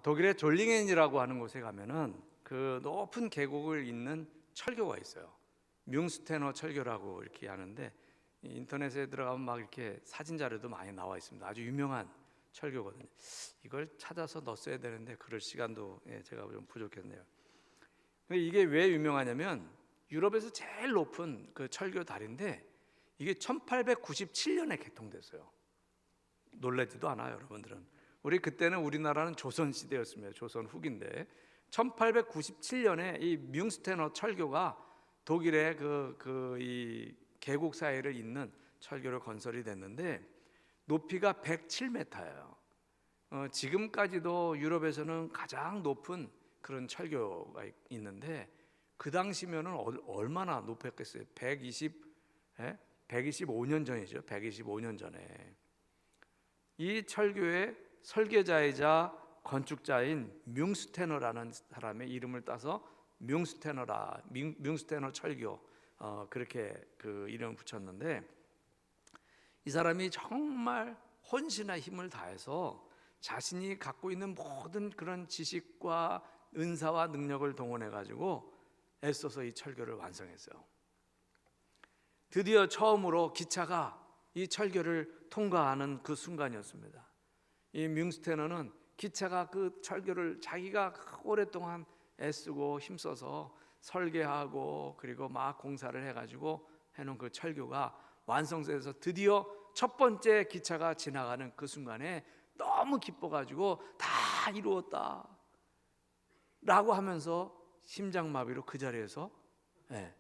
독일의 졸링헨이라고 하는 곳에 가면은 그 높은 계곡을 잇는 철교가 있어요. 뮌스테너 철교라고 이렇게 하는데, 인터넷에 들어가면 막 이렇게 사진 자료도 많이 나와 있습니다. 아주 유명한 철교거든요. 이걸 찾아서 넣었어야 되는데 그럴 시간도 제가 좀 부족했네요. 이게 왜 유명하냐면 유럽에서 제일 높은 그 철교 다리인데, 이게 1897년에 개통됐어요. 놀라지도 않아요, 여러분들은. 그때는 우리나라는 조선 시대였습니다. 조선 후기인데 1897년에 이 뮌스테너 철교가 독일의 이 계곡 사이를 잇는 철교로 건설이 됐는데, 높이가 107m예요. 지금까지도 유럽에서는 가장 높은 그런 철교가 있는데, 그 당시면은 얼마나 높았겠어요? 125년 전이죠. 125년 전에 이 철교의 설계자이자 건축자인 뮌스테너라는 사람의 이름을 따서 뮌스테너 철교, 그렇게 그 이름을 붙였는데, 이 사람이 정말 혼신의 힘을 다해서 자신이 갖고 있는 모든 그런 지식과 은사와 능력을 동원해 가지고 애써서 이 철교를 완성했어요. 드디어 처음으로 기차가 이 철교를 통과하는 그 순간이었습니다. 이 뮌스테너는 기차가 그 철교를 자기가 오랫동안 애쓰고 힘써서 설계하고 그리고 막 공사를 해가지고 해놓은 그 철교가 완성돼서 드디어 첫 번째 기차가 지나가는 그 순간에 너무 기뻐가지고 다 이루었다 라고 하면서 심장마비로 그 자리에서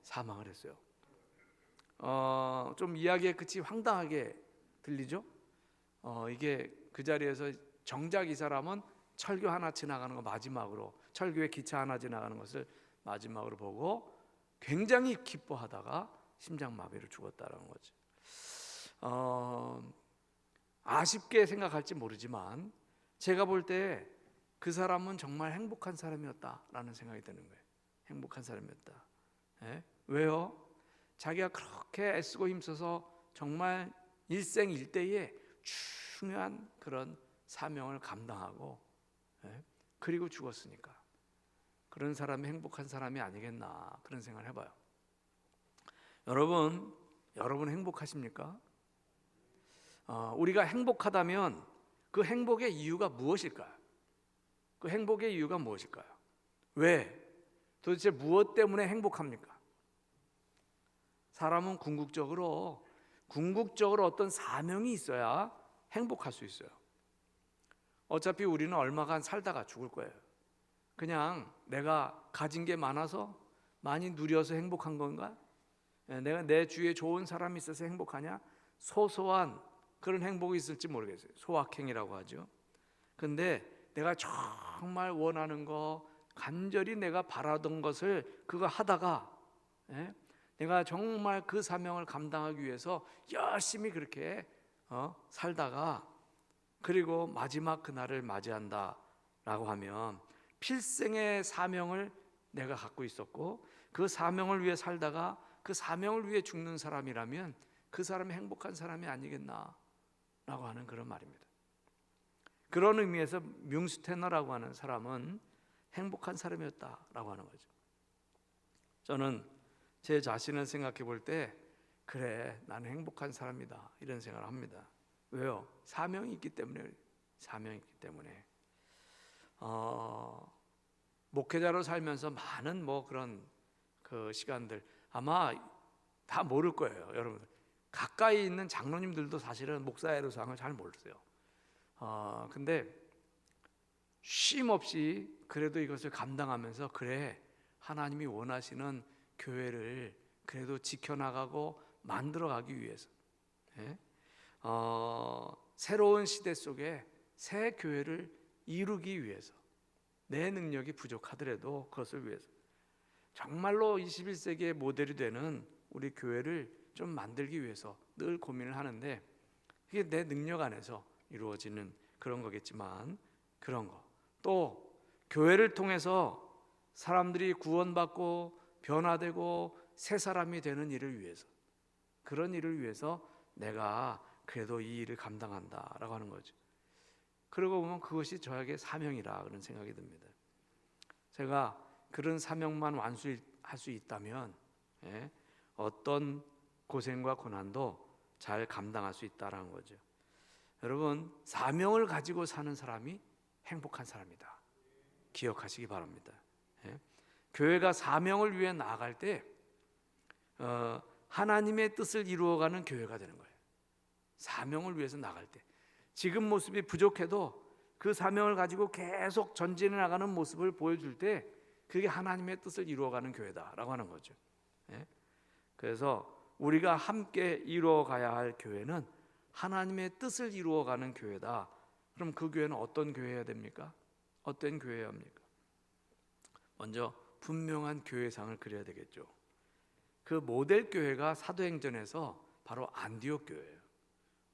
사망을 했어요. 좀 이야기의 끝이 황당하게 들리죠? 이게 그 자리에서 정작 이 사람은 철교 하나 지나가는 거 마지막으로, 철교에 기차 하나 지나가는 것을 마지막으로 보고 굉장히 기뻐하다가 심장마비로 죽었다는 거죠. 아쉽게 생각할지 모르지만 제가 볼 때 그 사람은 정말 행복한 사람이었다라는 생각이 드는 거예요. 행복한 사람이었다. 왜요? 자기가 그렇게 애쓰고 힘써서 정말 일생일대에 중요한 그런 사명을 감당하고 그리고 죽었으니까 그런 사람이 행복한 사람이 아니겠나, 그런 생각을 해봐요. 여러분 행복하십니까? 우리가 행복하다면 그 행복의 이유가 무엇일까요? 그 행복의 이유가 무엇일까요? 왜? 도대체 무엇 때문에 행복합니까? 사람은 궁극적으로 어떤 사명이 있어야 행복할 수 있어요. 어차피 우리는 얼마간 살다가 죽을 거예요. 그냥 내가 가진 게 많아서 많이 누려서 행복한 건가? 내가 내 주위에 좋은 사람이 있어서 행복하냐? 소소한 그런 행복이 있을지 모르겠어요. 소확행이라고 하죠. 근데 내가 정말 원하는 거, 간절히 내가 바라던 것을 그거 하다가 내가 정말 그 사명을 감당하기 위해서 열심히 그렇게 살다가 그리고 마지막 그날을 맞이한다라고 하면 필생의 사명을 내가 갖고 있었고 그 사명을 위해 살다가 그 사명을 위해 죽는 사람이라면 그 사람이 행복한 사람이 아니겠나라고 하는 그런 말입니다. 그런 의미에서 뮌스테너라고 하는 사람은 행복한 사람이었다라고 하는 거죠. 저는 제 자신을 생각해 볼 때 그래, 나는 행복한 사람이다 이런 생각을 합니다. 왜요? 사명이 있기 때문에. 목회자로 살면서 많은 그런 그 시간들 아마 다 모를 거예요, 여러분. 가까이 있는 장로님들도 사실은 목사의 애로사항을 잘 모르세요. 근데 쉼 없이 그래도 이것을 감당하면서 그래, 하나님이 원하시는 교회를 그래도 지켜나가고 만들어가기 위해서 새로운 시대 속에 새 교회를 이루기 위해서 내 능력이 부족하더라도 그것을 위해서 정말로 21세기의 모델이 되는 우리 교회를 좀 만들기 위해서 늘 고민을 하는데, 그게 내 능력 안에서 이루어지는 그런 거겠지만, 그런 거 또 교회를 통해서 사람들이 구원받고 변화되고 새 사람이 되는 일을 위해서, 그런 일을 위해서 내가 그래도 이 일을 감당한다라고 하는 거죠. 그러고 보면 그것이 저에게 사명이라 그런 생각이 듭니다. 제가 그런 사명만 완수할 수 있다면 어떤 고생과 고난도 잘 감당할 수 있다라는 거죠. 여러분, 사명을 가지고 사는 사람이 행복한 사람이다. 기억하시기 바랍니다. 교회가 사명을 위해 나아갈 때 하나님의 뜻을 이루어가는 교회가 되는 거예요. 사명을 위해서 나갈 때 지금 모습이 부족해도 그 사명을 가지고 계속 전진해 나가는 모습을 보여줄 때 그게 하나님의 뜻을 이루어가는 교회다라고 하는 거죠. 그래서 우리가 함께 이루어가야 할 교회는 하나님의 뜻을 이루어가는 교회다. 그럼 그 교회는 어떤 교회여야 됩니까? 어떤 교회여야 합니까? 먼저 분명한 교회상을 그려야 되겠죠. 그 모델 교회가 사도행전에서 바로 안디옥 교회예요.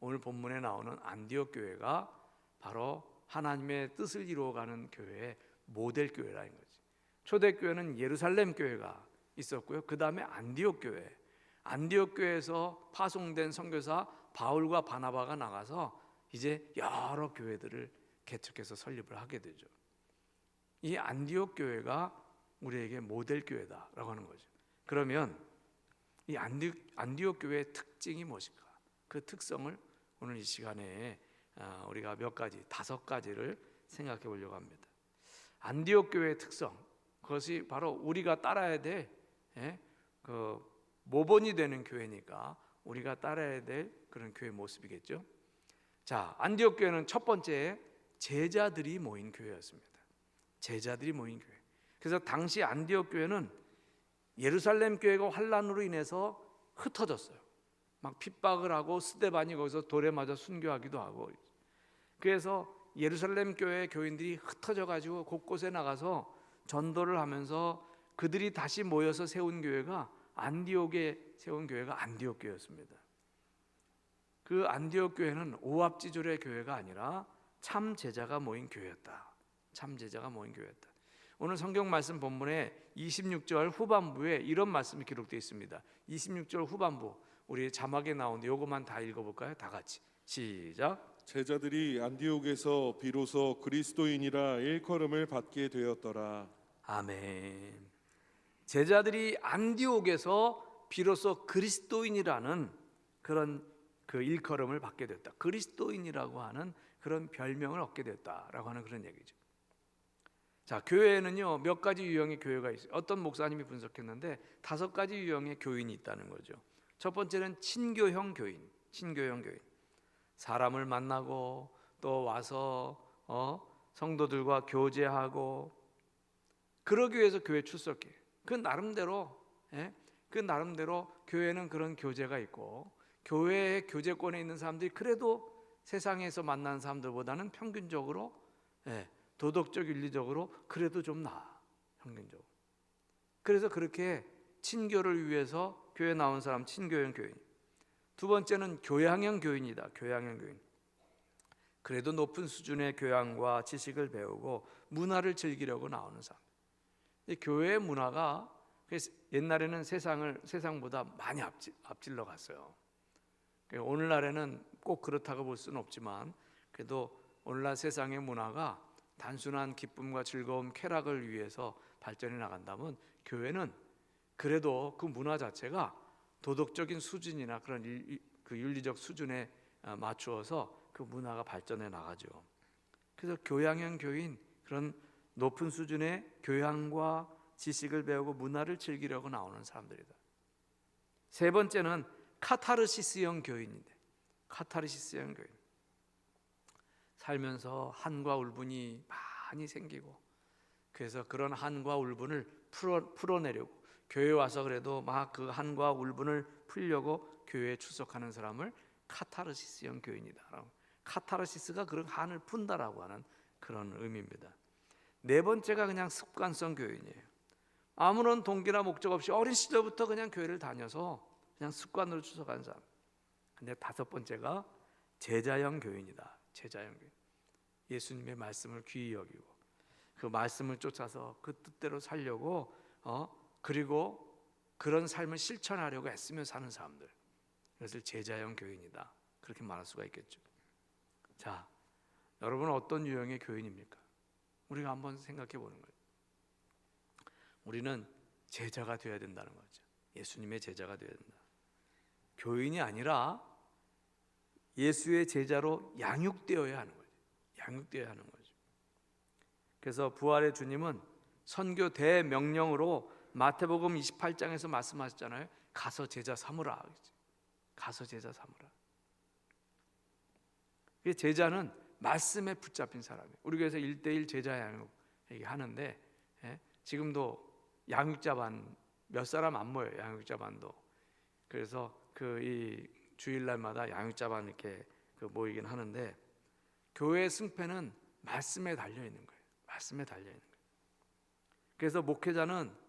오늘 본문에 나오는 안디옥 교회가 바로 하나님의 뜻을 이루어가는 교회의 모델 교회라는 거지. 초대교회는 예루살렘 교회가 있었고요. 그 다음에 안디옥 교회. 안디옥 교회에서 파송된 선교사 바울과 바나바가 나가서 이제 여러 교회들을 개척해서 설립을 하게 되죠. 이 안디옥 교회가 우리에게 모델 교회다라고 하는 거죠. 그러면 이 안디옥 교회의 특징이 무엇일까? 그 특성을 오늘 이 시간에 우리가 몇 가지, 5가지를 생각해 보려고 합니다. 안디옥 교회의 특성, 그것이 바로 우리가 따라야 될 그 모본이 되는 교회니까 우리가 따라야 될 그런 교회 모습이겠죠. 자, 안디옥 교회는 첫 번째 제자들이 모인 교회였습니다. 제자들이 모인 교회. 그래서 당시 안디옥 교회는 예루살렘 교회가 환란으로 인해서 흩어졌어요. 막 핍박을 하고 스데반이 거기서 돌에 맞아 순교하기도 하고. 그래서 예루살렘 교회 교인들이 흩어져 가지고 곳곳에 나가서 전도를 하면서 그들이 다시 모여서 세운 교회가 안디옥에 세운 교회가 안디옥 교회였습니다. 그 안디옥 교회는 오합지졸의 교회가 아니라 참 제자가 모인 교회였다. 참 제자가 모인 교회였다. 오늘 성경 말씀 본문에 26절 후반부에 이런 말씀이 기록되어 있습니다. 26절 후반부 우리 자막에 나오는데 요것만 다 읽어볼까요? 다 같이 시작. 제자들이 안디옥에서 비로소 그리스도인이라 일컬음을 받게 되었더라. 아멘. 제자들이 안디옥에서 비로소 그리스도인이라는 그런 그 일컬음을 받게 됐다. 그리스도인이라고 하는 그런 별명을 얻게 됐다라고 하는 그런 얘기죠. 자, 교회에는요 몇 가지 유형의 교회가 있어요. 어떤 목사님이 분석했는데 5가지 유형의 교인이 있다는 거죠. 첫 번째는 친교형 교인, 친교형 교인. 사람을 만나고 또 와서 성도들과 교제하고 그러기 위해서 교회 출석해. 그 나름대로 교회는 그런 교제가 있고 교회의 교제권에 있는 사람들이 그래도 세상에서 만난 사람들보다는 평균적으로 도덕적 윤리적으로 그래도 좀 나아. 평균적으로. 그래서 그렇게 친교를 위해서 교회 나온 사람 친교형 교인. 두 번째는 교양형 교인이다. 교양형 교인. 그래도 높은 수준의 교양과 지식을 배우고 문화를 즐기려고 나오는 사람. 교회의 문화가 옛날에는 세상보다 많이 앞질러 갔어요. 오늘날에는 꼭 그렇다고 볼 수는 없지만 그래도 오늘날 세상의 문화가 단순한 기쁨과 즐거움, 쾌락을 위해서 발전해 나간다면 교회는 그래도 그 문화 자체가 도덕적인 수준이나 그런 그 윤리적 수준에 맞추어서 그 문화가 발전해 나가죠. 그래서 교양형 교인, 그런 높은 수준의 교양과 지식을 배우고 문화를 즐기려고 나오는 사람들이다. 세 번째는 카타르시스형 교인인데, 카타르시스형 교인. 살면서 한과 울분이 많이 생기고 그래서 그런 한과 울분을 풀어내려고 교회 와서 그래도 막 그 한과 울분을 풀려고 교회에 출석하는 사람을 카타르시스형 교인이다. 카타르시스가 그런 한을 푼다라고 하는 그런 의미입니다. 네 번째가 그냥 습관성 교인이에요. 아무런 동기나 목적 없이 어린 시절부터 그냥 교회를 다녀서 그냥 습관으로 출석하는 사람. 근데 5번째가 제자형 교인이다. 제자형 교인. 예수님의 말씀을 귀히 여기고 그 말씀을 쫓아서 그 뜻대로 살려고 그리고 그런 삶을 실천하려고 애쓰며 사는 사람들. 그것을 제자형 교인이다. 그렇게 말할 수가 있겠죠. 자, 여러분은 어떤 유형의 교인입니까? 우리가 한번 생각해 보는 거예요. 우리는 제자가 되어야 된다는 거죠. 예수님의 제자가 되어야 된다. 교인이 아니라 예수의 제자로 양육되어야 하는 거죠. 양육되어야 하는 거죠. 그래서 부활의 주님은 선교 대명령으로 마태복음 28장에서 말씀하셨잖아요. 가서 제자 삼으라. 가서 제자 삼으라. 제자는 말씀에 붙잡힌 사람이에요. 우리 교회에서 1:1 제자 양육 얘기하는데, 지금도 양육자반 몇 사람 안 모여요. 양육자반도. 그래서 이 주일날마다 양육자반 이렇게 모이긴 하는데, 교회의 승패는 말씀에 달려 있는 거예요. 말씀에 달려 있는 거예요. 그래서 목회자는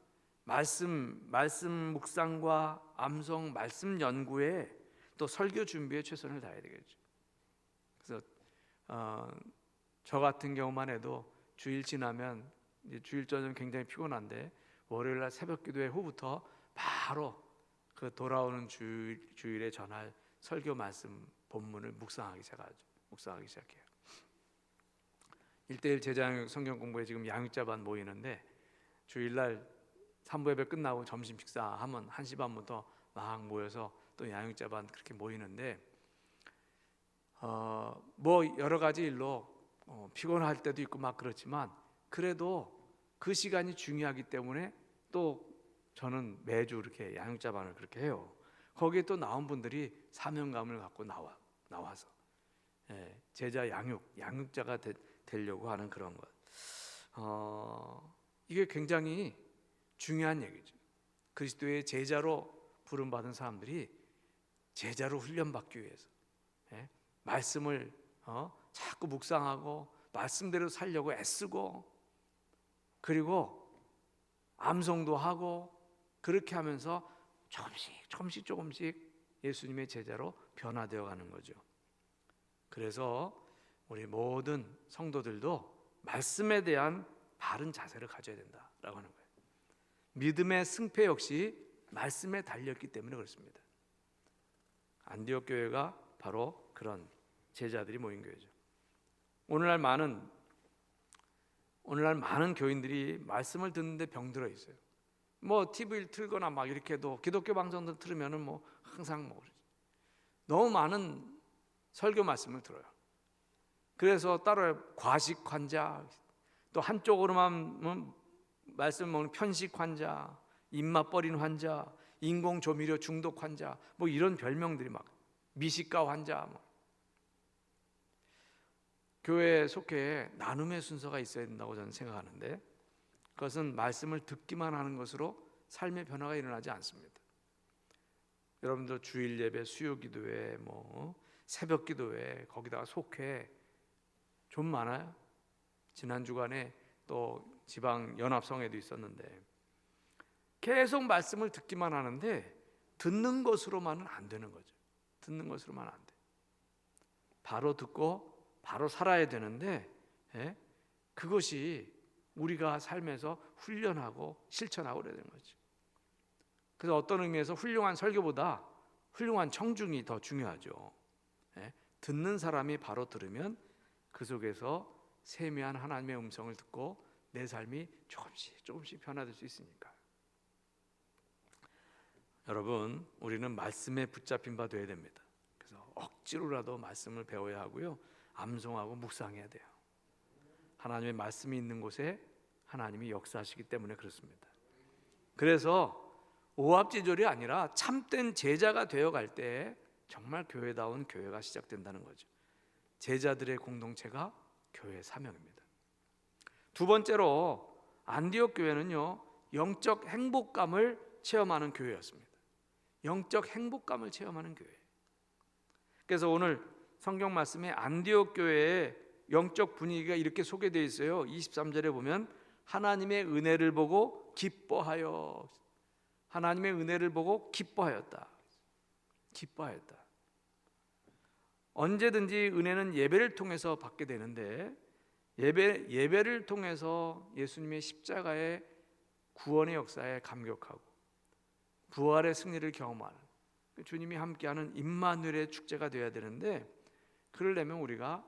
말씀 묵상과 암송 말씀 연구에 또 설교 준비에 최선을 다해야 되겠죠. 그래서 저 같은 경우만 해도 주일 지나면 이제 주일 저녁 굉장히 피곤한데 월요일 날 새벽 기도회 후부터 바로 돌아오는 주일에 전할 설교 말씀 본문을 묵상하기 시작해요. 1:1 제자 성경 공부에 지금 양육자반 모이는데 주일날 산부 예배 끝나고 점심 식사하면 1시 반부터 막 모여서 또 양육자반 그렇게 모이는데 뭐 여러 가지 일로 피곤할 때도 있고 막 그렇지만 그래도 그 시간이 중요하기 때문에 또 저는 매주 이렇게 양육자반을 그렇게 해요. 거기에 또 나온 분들이 사명감을 갖고 나와서 제자 양육자가 되려고 하는 그런 것. 이게 굉장히 중요한 얘기죠. 그리스도의 제자로 부름받은 사람들이 제자로 훈련받기 위해서 말씀을 자꾸 묵상하고 말씀대로 살려고 애쓰고 그리고 암송도 하고 그렇게 하면서 조금씩 예수님의 제자로 변화되어 가는 거죠. 그래서 우리 모든 성도들도 말씀에 대한 바른 자세를 가져야 된다라고 하는 거예요. 믿음의 승패 역시 말씀에 달렸기 때문에 그렇습니다. 안디옥 교회가 바로 그런 제자들이 모인 교회죠. 오늘날 많은 교인들이 말씀을 듣는데 병들어 있어요. 뭐 TV를 틀거나 막 이렇게 해도 기독교 방송들 틀으면은 뭐 항상 너무 많은 설교 말씀을 들어요. 그래서 따로 과식 환자, 또 한쪽으로만 말씀 먹는 편식 환자, 입맛 버린 환자, 인공 조미료 중독 환자, 뭐 이런 별명들이 막 미식가 환자. 교회에 속해 나눔의 순서가 있어야 된다고 저는 생각하는데 그것은 말씀을 듣기만 하는 것으로 삶의 변화가 일어나지 않습니다. 여러분들 주일 예배, 수요 기도회, 새벽 기도회 거기다가 속회 좀 많아요. 지난 주간에 또 지방 연합성회도 있었는데 계속 말씀을 듣기만 하는데 듣는 것으로만은 안 되는 거죠. 듣는 것으로만 안 돼. 바로 듣고 바로 살아야 되는데 그것이 우리가 삶에서 훈련하고 실천하고 그래야 되는 거죠. 그래서 어떤 의미에서 훌륭한 설교보다 훌륭한 청중이 더 중요하죠. 듣는 사람이 바로 들으면 그 속에서 세미한 하나님의 음성을 듣고 내 삶이 조금씩 변화될 수 있으니까. 여러분, 우리는 말씀에 붙잡힌 바 되어야 됩니다. 그래서 억지로라도 말씀을 배워야 하고요, 암송하고 묵상해야 돼요. 하나님의 말씀이 있는 곳에 하나님이 역사하시기 때문에 그렇습니다. 그래서 오합지졸이 아니라 참된 제자가 되어갈 때 정말 교회다운 교회가 시작된다는 거죠. 제자들의 공동체가 교회의 사명입니다. 두 번째로 안디옥 교회는요, 영적 행복감을 체험하는 교회였습니다. 영적 행복감을 체험하는 교회. 그래서 오늘 성경 말씀에 안디옥 교회의 영적 분위기가 이렇게 소개되어 있어요. 23절에 보면 하나님의 은혜를 보고 기뻐하여, 하나님의 은혜를 보고 기뻐하였다. 기뻐하였다. 언제든지 은혜는 예배를 통해서 받게 되는데 예배를 통해서 예수님의 십자가의 구원의 역사에 감격하고 부활의 승리를 경험하는 주님이 함께하는 임마누엘의 축제가 되어야 되는데 그러려면 우리가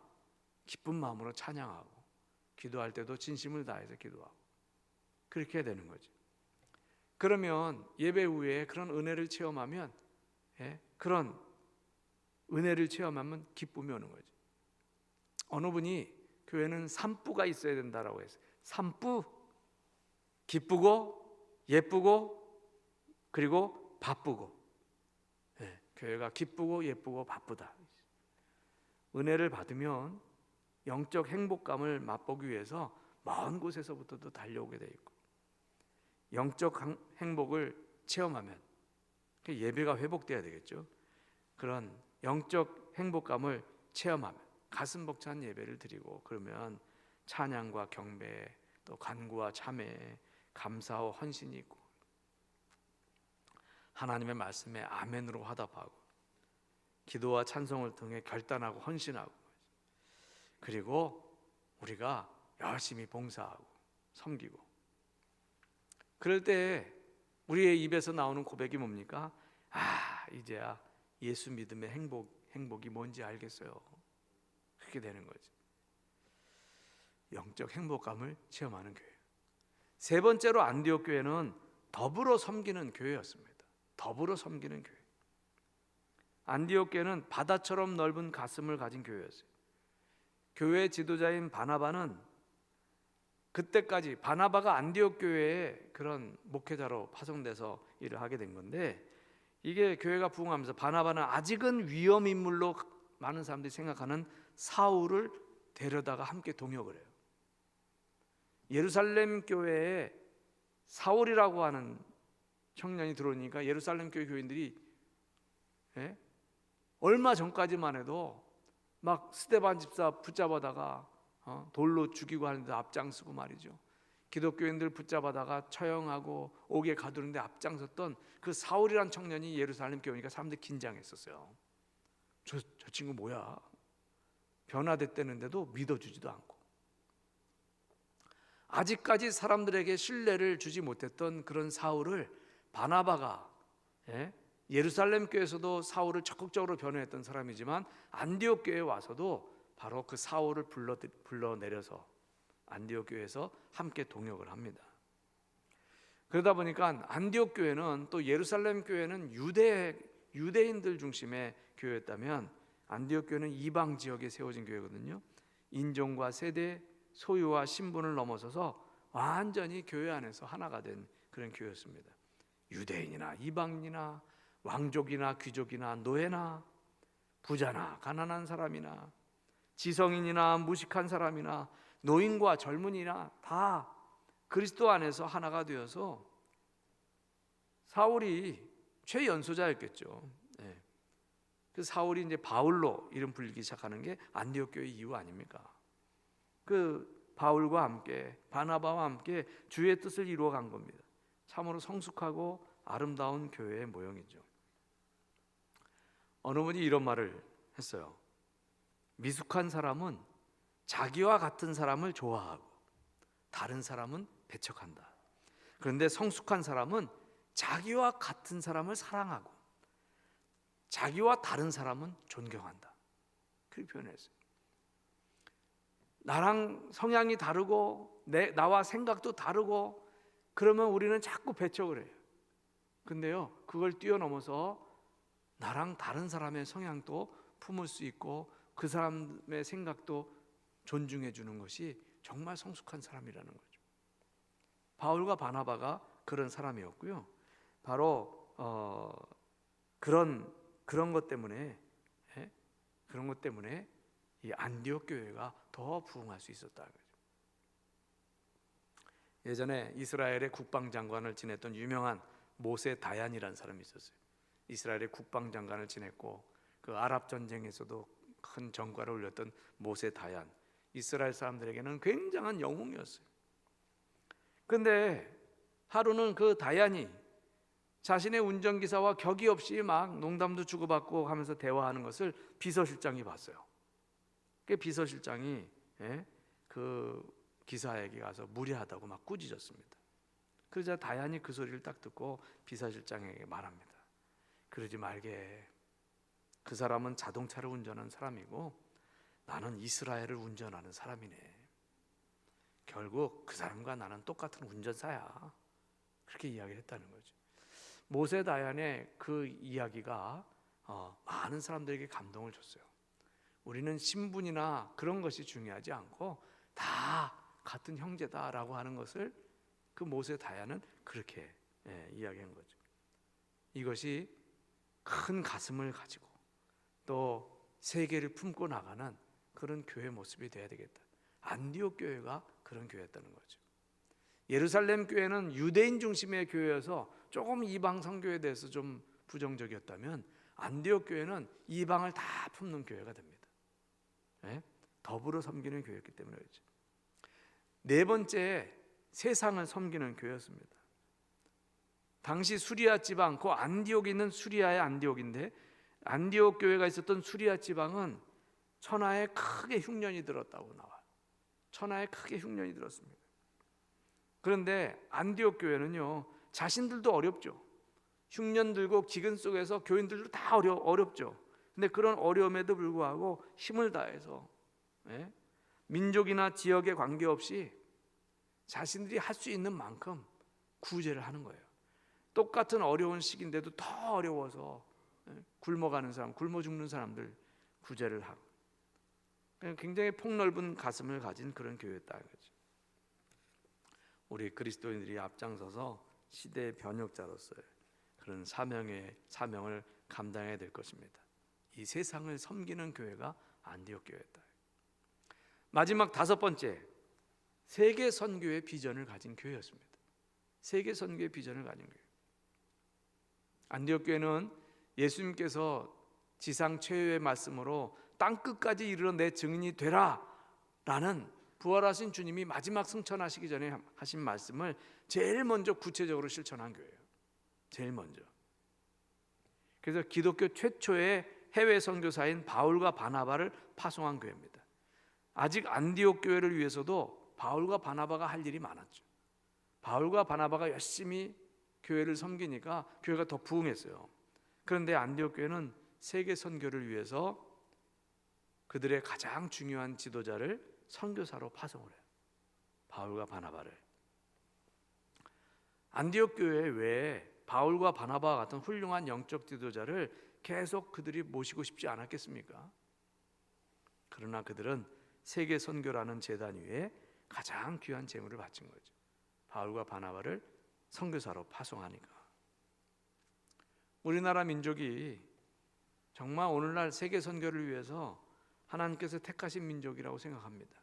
기쁜 마음으로 찬양하고 기도할 때도 진심을 다해서 기도하고 그렇게 해야 되는 거죠. 그러면 예배 후에 그런 은혜를 체험하면 그런 은혜를 체험하면 기쁨이 오는 거죠. 어느 분이 교회는 산부가 있어야 된다라고 했어요. 산부, 기쁘고 예쁘고 그리고 바쁘고. 교회가 기쁘고 예쁘고 바쁘다. 은혜를 받으면 영적 행복감을 맛보기 위해서 먼 곳에서부터도 달려오게 돼 있고, 영적 행복을 체험하면 예배가 회복돼야 되겠죠. 그런 영적 행복감을 체험하면 가슴 벅찬 예배를 드리고, 그러면 찬양과 경배, 또 간구와 참회, 감사와 헌신이 있고, 하나님의 말씀에 아멘으로 화답하고, 기도와 찬송을 통해 결단하고 헌신하고, 그리고 우리가 열심히 봉사하고 섬기고, 그럴 때 우리의 입에서 나오는 고백이 뭡니까? 이제야 예수 믿음의 행복이 뭔지 알겠어요. 그렇게 되는 거죠. 영적 행복감을 체험하는 교회. 세 번째로 안디옥 교회는 더불어 섬기는 교회였습니다. 더불어 섬기는 교회. 안디옥 교회는 바다처럼 넓은 가슴을 가진 교회였어요. 교회 지도자인 바나바는 그때까지, 바나바가 안디옥 교회의 그런 목회자로 파송돼서 일을 하게 된 건데, 이게 교회가 부흥하면서 바나바는 아직은 위험 인물로 많은 사람들이 생각하는 사울을 데려다가 함께 동역을 해요. 예루살렘 교회에 사울이라고 하는 청년이 들어오니까 예루살렘 교회 교인들이 얼마 전까지만 해도 막 스데반 집사 붙잡아다가 돌로 죽이고 하는데 앞장서고 말이죠. 기독교인들 붙잡아다가 처형하고 옥에 가두는데 앞장섰던 그 사울이란 청년이 예루살렘 교회 오니까 사람들이 긴장했었어요. 저 친구 뭐야? 변화됐다는데도 믿어주지도 않고, 아직까지 사람들에게 신뢰를 주지 못했던 그런 사울을 바나바가, 예루살렘 교회에서도 사울을 적극적으로 변호했던 사람이지만 안디옥 교회에 와서도 바로 그 사울을 불러내려서 안디옥 교회에서 함께 동역을 합니다. 그러다 보니까 안디옥 교회는, 또 예루살렘 교회는 유대인들 중심의 교회였다면 안디옥 교회는 이방 지역에 세워진 교회거든요. 인종과 세대, 소유와 신분을 넘어서서 완전히 교회 안에서 하나가 된 그런 교회였습니다. 유대인이나 이방인이나 왕족이나 귀족이나 노예나 부자나 가난한 사람이나 지성인이나 무식한 사람이나 노인과 젊은이나 다 그리스도 안에서 하나가 되어서, 사울이 최연소자였겠죠. 그 사울이 이제 바울로 이름 불리기 시작하는 게 안디옥 교회 이후 아닙니까? 그 바울과 함께, 바나바와 함께 주의 뜻을 이루어 간 겁니다. 참으로 성숙하고 아름다운 교회의 모형이죠. 어느 분이 이런 말을 했어요. 미숙한 사람은 자기와 같은 사람을 좋아하고 다른 사람은 배척한다. 그런데 성숙한 사람은 자기와 같은 사람을 사랑하고 자기와 다른 사람은 존경한다. 그렇게 표현했어요. 나랑 성향이 다르고 나와 생각도 다르고 그러면 우리는 자꾸 배척을 해요. 근데요, 그걸 뛰어넘어서 나랑 다른 사람의 성향도 품을 수 있고 그 사람의 생각도 존중해 주는 것이 정말 성숙한 사람이라는 거죠. 바울과 바나바가 그런 사람이었고요. 바로 그런 것 때문에 이 안디옥 교회가 더 부흥할 수 있었다. 예전에 이스라엘의 국방장관을 지냈던 유명한 모세 다얀이라는 사람이 있었어요. 이스라엘의 국방장관을 지냈고 그 아랍 전쟁에서도 큰 전과를 올렸던 모세 다얀, 이스라엘 사람들에게는 굉장한 영웅이었어요. 그런데 하루는 그 다얀이 자신의 운전기사와 격이 없이 막 농담도 주고받고 하면서 대화하는 것을 비서실장이 봤어요. 그 비서실장이 그 기사에게 가서 무례하다고 막 꾸짖었습니다. 그러자 다얀이 그 소리를 딱 듣고 비서실장에게 말합니다. 그러지 말게. 그 사람은 자동차를 운전하는 사람이고 나는 이스라엘을 운전하는 사람이네. 결국 그 사람과 나는 똑같은 운전사야. 그렇게 이야기를 했다는 거죠. 모세 다얀의 그 이야기가 많은 사람들에게 감동을 줬어요. 우리는 신분이나 그런 것이 중요하지 않고 다 같은 형제다라고 하는 것을 그 모세 다얀은 그렇게 이야기한 거죠. 이것이 큰 가슴을 가지고 또 세계를 품고 나가는 그런 교회 모습이 돼야 되겠다. 안디옥 교회가 그런 교회였다는 거죠. 예루살렘 교회는 유대인 중심의 교회여서 조금 이방 선교에 대해서 좀 부정적이었다면 안디옥 교회는 이방을 다 품는 교회가 됩니다. 더불어 섬기는 교회였기 때문에 그렇죠. 네 번째, 세상을 섬기는 교회였습니다. 당시 수리아 지방, 그 안디옥에 있는 수리아의 안디옥인데, 안디옥 교회가 있었던 수리아 지방은 천하에 크게 흉년이 들었다고 나와요. 천하에 크게 흉년이 들었습니다. 그런데 안디옥 교회는요, 자신들도 어렵죠. 흉년 들고 기근 속에서 교인들도 다 어렵죠. 근데 그런 어려움에도 불구하고 힘을 다해서 민족이나 지역에 관계없이 자신들이 할 수 있는 만큼 구제를 하는 거예요. 똑같은 어려운 시기인데도 더 어려워서 굶어가는 사람, 굶어 죽는 사람들 구제를 하고, 굉장히 폭넓은 가슴을 가진 그런 교회였다 이거죠. 우리 그리스도인들이 앞장서서 시대의 변혁자로서의 그런 사명을 감당해야 될 것입니다. 이 세상을 섬기는 교회가 안디옥 교회였다. 마지막 다섯 번째, 세계 선교의 비전을 가진 교회였습니다. 세계 선교의 비전을 가진 교회. 안디옥 교회는 예수님께서 지상 최후의 말씀으로 땅 끝까지 이르러 내 증인이 되라 라는 부활하신 주님이 마지막 승천하시기 전에 하신 말씀을 제일 먼저 구체적으로 실천한 교회예요. 제일 먼저. 그래서 기독교 최초의 해외 선교사인 바울과 바나바를 파송한 교회입니다. 아직 안디옥 교회를 위해서도 바울과 바나바가 할 일이 많았죠. 바울과 바나바가 열심히 교회를 섬기니까 교회가 더 부흥했어요. 그런데 안디옥 교회는 세계 선교를 위해서 그들의 가장 중요한 지도자를 선교사로 파송을 해요. 바울과 바나바를. 안디옥 교회 외에 바울과 바나바와 같은 훌륭한 영적 지도자를 계속 그들이 모시고 싶지 않았겠습니까? 그러나 그들은 세계 선교라는 제단 위에 가장 귀한 재물을 바친 거죠. 바울과 바나바를 선교사로 파송하니까. 우리나라 민족이 정말 오늘날 세계 선교를 위해서 하나님께서 택하신 민족이라고 생각합니다.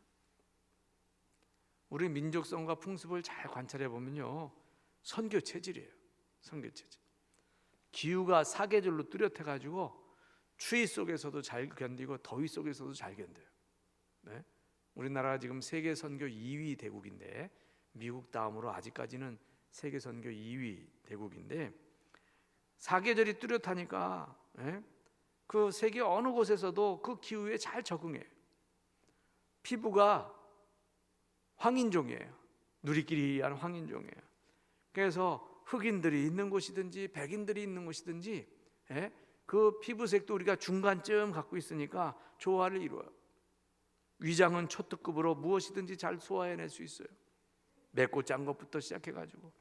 우리 민족성과 풍습을 잘 관찰해 보면요, 선교 체질이에요. 선교 체질. 기후가 사계절로 뚜렷해 가지고 추위 속에서도 잘 견디고 더위 속에서도 잘 견뎌요. 우리나라가 지금 세계 선교 2위 대국인데, 미국 다음으로 아직까지는 세계 선교 2위 대국인데, 사계절이 뚜렷하니까 그 세계 어느 곳에서도 그 기후에 잘 적응해요. 피부가 황인종이에요. 누리끼리한 황인종이에요. 그래서 흑인들이 있는 곳이든지 백인들이 있는 곳이든지 그 피부색도 우리가 중간쯤 갖고 있으니까 조화를 이루어요. 위장은 초특급으로 무엇이든지 잘 소화해낼 수 있어요. 맵고 짠 것부터 시작해가지고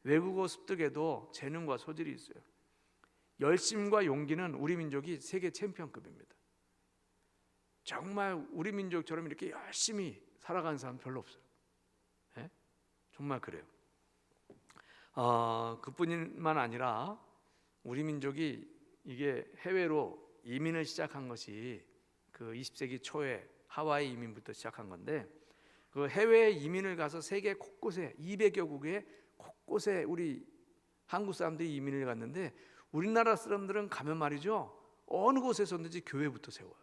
외국어 습득에도 재능과 소질이 있어요. 열심과 용기는 우리 민족이 세계 챔피언급입니다. 정말 우리 민족처럼 이렇게 열심히 살아가는 사람 별로 없어요. 정말 그래요. 그뿐만 아니라 우리 민족이 이게 해외로 이민을 시작한 것이 그 20세기 초에 하와이 이민부터 시작한 건데, 그 해외 이민을 가서 세계 곳곳에 200여 국에 곳곳에 우리 한국 사람들이 이민을 갔는데, 우리나라 사람들은 가면 말이죠, 어느 곳에서든지 교회부터 세워요.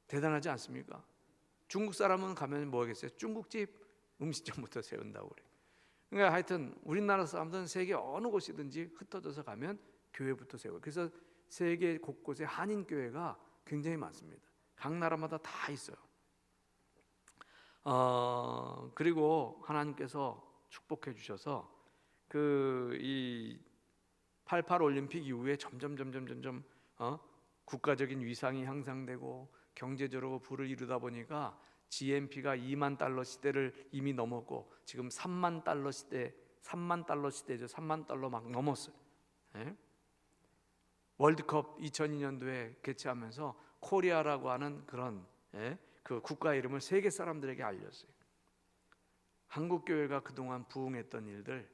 대단하지 않습니까? 중국 사람은 가면 뭐 하겠어요? 중국집 음식점부터 세운다고 그래요. 그러니까 하여튼 우리나라 사람들은 세계 어느 곳이든지 흩어져서 가면 교회부터 세워요. 그래서 세계 곳곳에 한인 교회가 굉장히 많습니다. 각 나라마다 다 있어요. 그리고 하나님께서 축복해 주셔서 이 88 올림픽 이후에 점점 국가적인 위상이 향상되고 경제적으로 부를 이루다 보니까 GNP가 2만 달러 시대를 이미 넘었고 지금 3만 달러 시대, 3만 달러 시대죠. 3만 달러 막 넘었어요. 예? 월드컵 2002년도에 개최하면서 코리아라고 하는 그런 그 국가 이름을 세계 사람들에게 알렸어요. 한국 교회가 그동안 부흥했던 일들,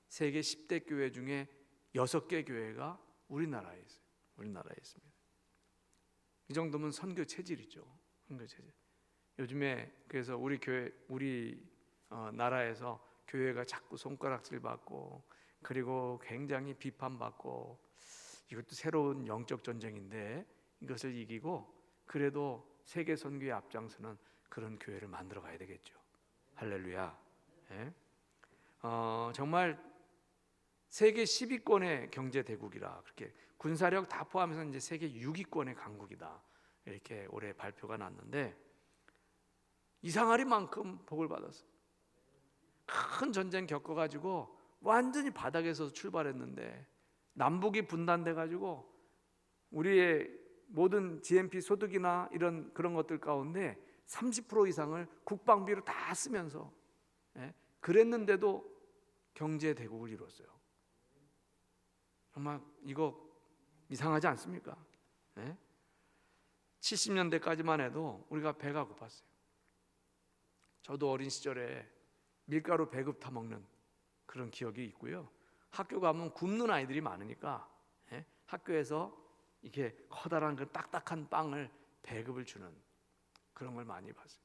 세계 10대 교회 중에 6개 교회가 우리나라에 있어요. 우리나라에 있습니다. 이 정도면 선교 체질이죠. 선교 체질. 요즘에 그래서 우리 교회, 우리 나라에서 교회가 자꾸 손가락질 받고 그리고 굉장히 비판받고, 이것도 새로운 영적 전쟁인데 이것을 이기고 그래도 세계 선교의 앞장서는 그런 교회를 만들어 가야 되겠죠. 할렐루야. 예? 정말 세계 10위권의 경제 대국이라, 그렇게 군사력 다 포함해서 이제 세계 6위권의 강국이다, 이렇게 올해 발표가 났는데 이상하리만큼 복을 받았어요. 큰 전쟁 겪어가지고 완전히 바닥에서 출발했는데 남북이 분단돼 가지고 우리의 모든 GNP 소득이나 이런 그런 것들 가운데 30% 이상을 국방비로 다 쓰면서 그랬는데도 경제 대국을 이뤘어요. 정말 이거 이상하지 않습니까? 70년대까지만 해도 우리가 배가 고팠어요. 저도 어린 시절에 밀가루 배급 타 먹는 그런 기억이 있고요. 학교 가면 굶는 아이들이 많으니까 학교에서 이렇게 커다란 그 딱딱한 빵을 배급을 주는 그런 걸 많이 봤어요.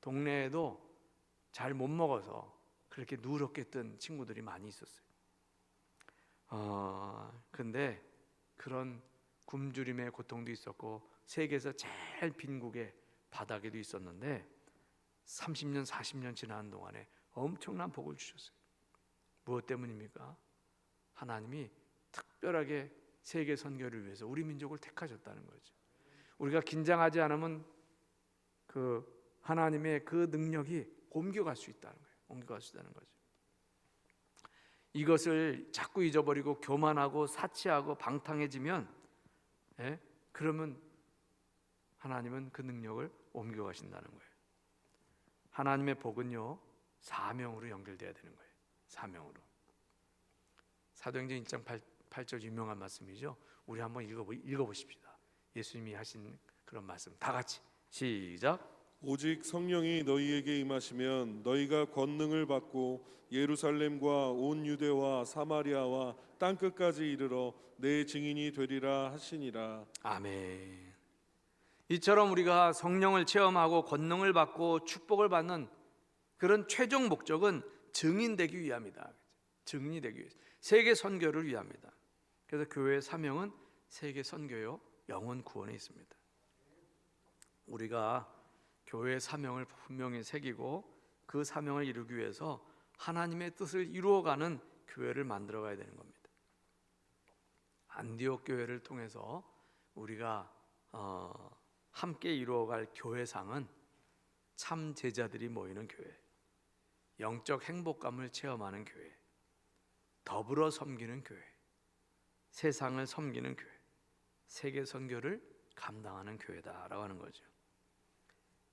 동네에도 잘 못 먹어서 그렇게 누렇게 뜬 친구들이 많이 있었어요. 근데 그런 굶주림의 고통도 있었고 세계에서 제일 빈국의 바닥에도 있었는데 30년, 40년 지난 동안에 엄청난 복을 주셨어요. 무엇 때문입니까? 하나님이 특별하게 세계 선교를 위해서 우리 민족을 택하셨다는 거죠. 우리가 긴장하지 않으면 그 하나님의 그 능력이 옮겨갈 수 있다는 거예요. 옮겨갈 수 있다는 거죠. 이것을 자꾸 잊어버리고 교만하고 사치하고 방탕해지면 그러면 하나님은 그 능력을 옮겨가신다는 거예요. 하나님의 복은요, 사명으로 연결돼야 되는 거예요. 사명으로. 사도행전 1장 8절 유명한 말씀이죠. 우리 한번 읽어보십시다. 예수님이 하신 그런 말씀 다 같이 시작. 오직 성령이 너희에게 임하시면 너희가 권능을 받고 예루살렘과 온 유대와 사마리아와 땅 끝까지 이르러 내 증인이 되리라 하시니라. 아멘. 이처럼 우리가 성령을 체험하고 권능을 받고 축복을 받는 그런 최종 목적은 증인되기 위함이다. 증인이 되기 위해서, 세계 선교를 위함이다. 그래서 교회의 사명은 세계 선교요 영혼 구원에 있습니다. 우리가 교회의 사명을 분명히 새기고 그 사명을 이루기 위해서 하나님의 뜻을 이루어가는 교회를 만들어가야 되는 겁니다. 안디옥 교회를 통해서 우리가 함께 이루어갈 교회상은 참 제자들이 모이는 교회, 영적 행복감을 체험하는 교회, 더불어 섬기는 교회, 세상을 섬기는 교회, 세계 선교를 감당하는 교회다라고 하는 거죠.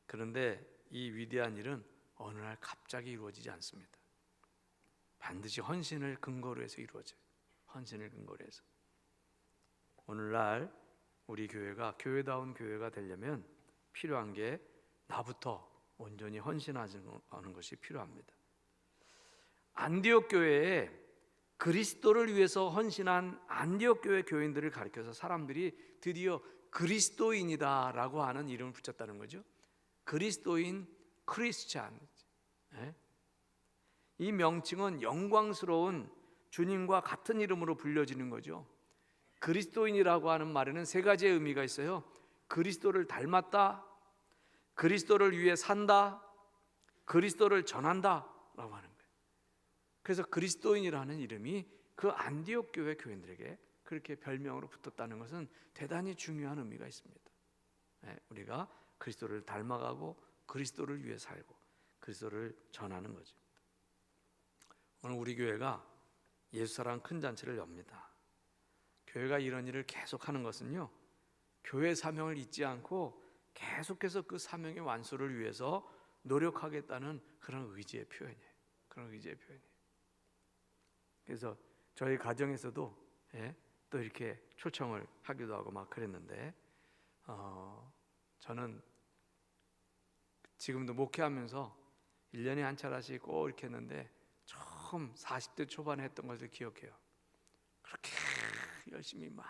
그런데 이 위대한 일은 어느 날 갑자기 이루어지지 않습니다. 반드시 헌신을 근거로 해서 이루어져요. 헌신을 근거로 해서. 오늘날 우리 교회가 교회다운 교회가 되려면 필요한 게 나부터 온전히 헌신하는 것이 필요합니다. 안디옥 교회에 그리스도를 위해서 헌신한 안디옥 교회 교인들을 가리켜서 사람들이 드디어 그리스도인이다라고 하는 이름을 붙였다는 거죠. 그리스도인, 크리스찬. 이 명칭은 영광스러운 주님과 같은 이름으로 불려지는 거죠. 그리스도인이라고 하는 말에는 세 가지의 의미가 있어요. 그리스도를 닮았다, 그리스도를 위해 산다, 그리스도를 전한다라고 하는 거예요. 그래서 그리스도인이라는 이름이 그 안디옥 교회 교인들에게 그렇게 별명으로 붙었다는 것은 대단히 중요한 의미가 있습니다. 우리가 그리스도를 닮아가고 그리스도를 위해 살고 그리스도를 전하는 거죠. 오늘 우리 교회가 예수사랑 큰 잔치를 엽니다. 교회가 이런 일을 계속하는 것은요, 교회 사명을 잊지 않고 계속해서 그 사명의 완수를 위해서 노력하겠다는 그런 의지의 표현이에요. 그런 의지의 표현이에요. 그래서 저희 가정에서도 또 이렇게 초청을 하기도 하고 막 그랬는데 저는 지금도 목회하면서 1년에 한 차례씩 꼭 이렇게 했는데 처음 40대 초반에 했던 것을 기억해요. 그렇게 열심히 막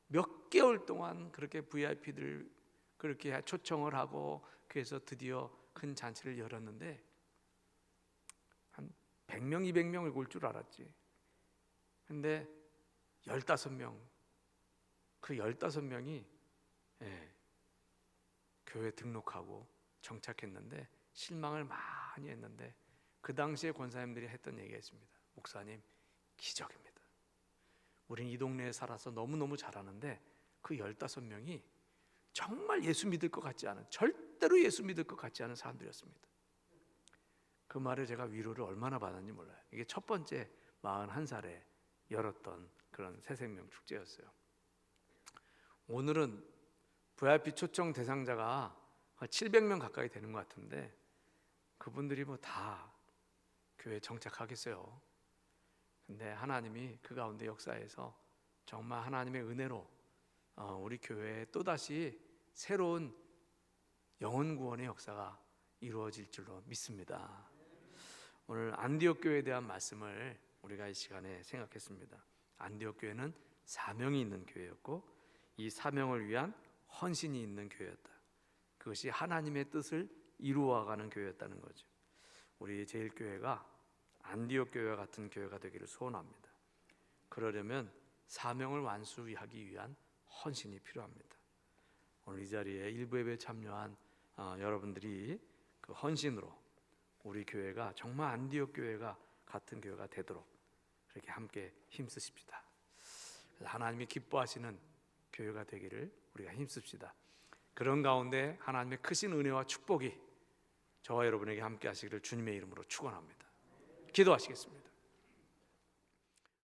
몇 개월 동안 그렇게 VIP들 그렇게 초청을 하고 그래서 드디어 큰 잔치를 열었는데 한 100명, 200명을 올 줄 알았지. 근데 15명, 그 15명이 교회 등록하고 정착했는데 실망을 많이 했는데 그 당시에 권사님들이 했던 얘기가 있습니다. 목사님, 기적입니다. 우린 이 동네에 살아서 너무너무 잘하는데 그 15명이 정말 예수 믿을 것 같지 않은, 절대로 예수 믿을 것 같지 않은 사람들이었습니다. 그 말에 제가 위로를 얼마나 받았는지 몰라요. 이게 첫 번째 41살에 열었던 그런 새생명 축제였어요. 오늘은 VIP 초청 대상자가 700명 가까이 되는 것 같은데 그분들이 뭐 다 교회에 정착하겠어요. 근데 하나님이 그 가운데 역사에서 정말 하나님의 은혜로 우리 교회에 또다시 새로운 영혼 구원의 역사가 이루어질 줄로 믿습니다. 오늘 안디옥 교회에 대한 말씀을 우리가 이 시간에 생각했습니다. 안디옥 교회는 사명이 있는 교회였고 이 사명을 위한 헌신이 있는 교회였다. 그것이 하나님의 뜻을 이루어가는 교회였다는 거죠. 우리 제일교회가 안디옥 교회와 같은 교회가 되기를 소원합니다. 그러려면 사명을 완수하기 위한 헌신이 필요합니다. 오늘 이 자리에 일부 예배에 참여한 여러분들이 그 헌신으로 우리 교회가 정말 안디옥 교회가 같은 교회가 되도록 그렇게 함께 힘쓰십시다. 하나님이 기뻐하시는 교회가 되기를 우리가 힘씁시다. 그런 가운데 하나님의 크신 은혜와 축복이 저와 여러분에게 함께 하시기를 주님의 이름으로 축원합니다. 기도하시겠습니다.